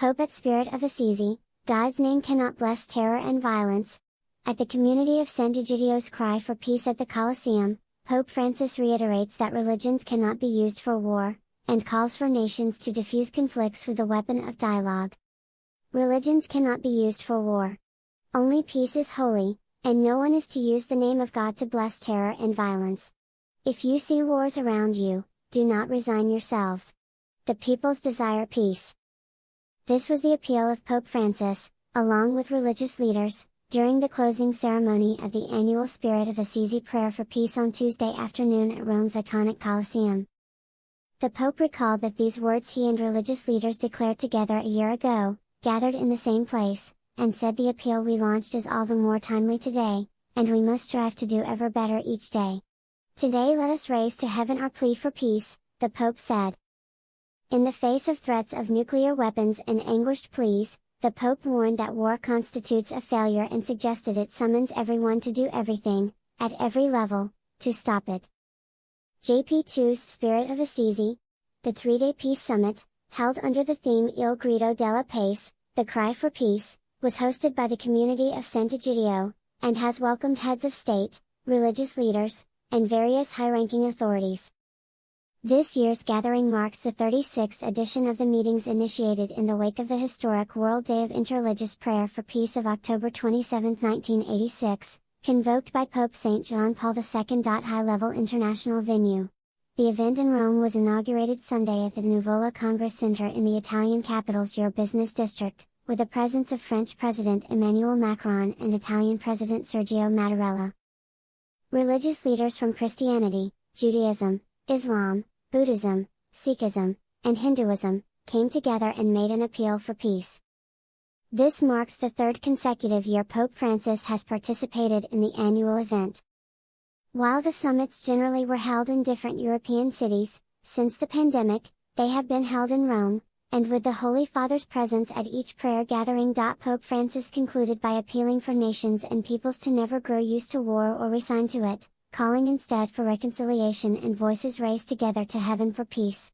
Pope at Spirit of Assisi, God's name cannot bless terror and violence. At the community of Sant'Egidio's cry for peace at the Colosseum, Pope Francis reiterates that religions cannot be used for war, and calls for nations to diffuse conflicts with the weapon of dialogue. Religions cannot be used for war. Only peace is holy, and no one is to use the name of God to bless terror and violence. If you see wars around you, do not resign yourselves. The peoples desire peace. This was the appeal of Pope Francis, along with religious leaders, during the closing ceremony of the annual Spirit of Assisi Prayer for Peace on Tuesday afternoon at Rome's iconic Colosseum. The Pope recalled that these words he and religious leaders declared together a year ago, gathered in the same place, and said the appeal we launched is all the more timely today, and we must strive to do ever better each day. Today let us raise to heaven our plea for peace, the Pope said. In the face of threats of nuclear weapons and anguished pleas, the Pope warned that war constitutes a failure and suggested it summons everyone to do everything, at every level, to stop it. JP2's Spirit of Assisi, the three-day peace summit, held under the theme Il Grido della Pace, the cry for peace, was hosted by the community of Sant'Egidio, and has welcomed heads of state, religious leaders, and various high-ranking authorities. This year's gathering marks the 36th edition of the meetings initiated in the wake of the historic World Day of Interreligious Prayer for Peace of October 27, 1986, convoked by Pope St. John Paul II. High-level international venue. The event in Rome was inaugurated Sunday at the Nuvola Congress Center in the Italian capital's Your Business District, with the presence of French President Emmanuel Macron and Italian President Sergio Mattarella. Religious leaders from Christianity, Judaism, Islam, Buddhism, Sikhism, and Hinduism, came together and made an appeal for peace. This marks the third consecutive year Pope Francis has participated in the annual event. While the summits generally were held in different European cities, since the pandemic, they have been held in Rome, and with the Holy Father's presence at each prayer gathering. Pope Francis concluded by appealing for nations and peoples to never grow used to war or resign to it, calling instead for reconciliation and voices raised together to heaven for peace.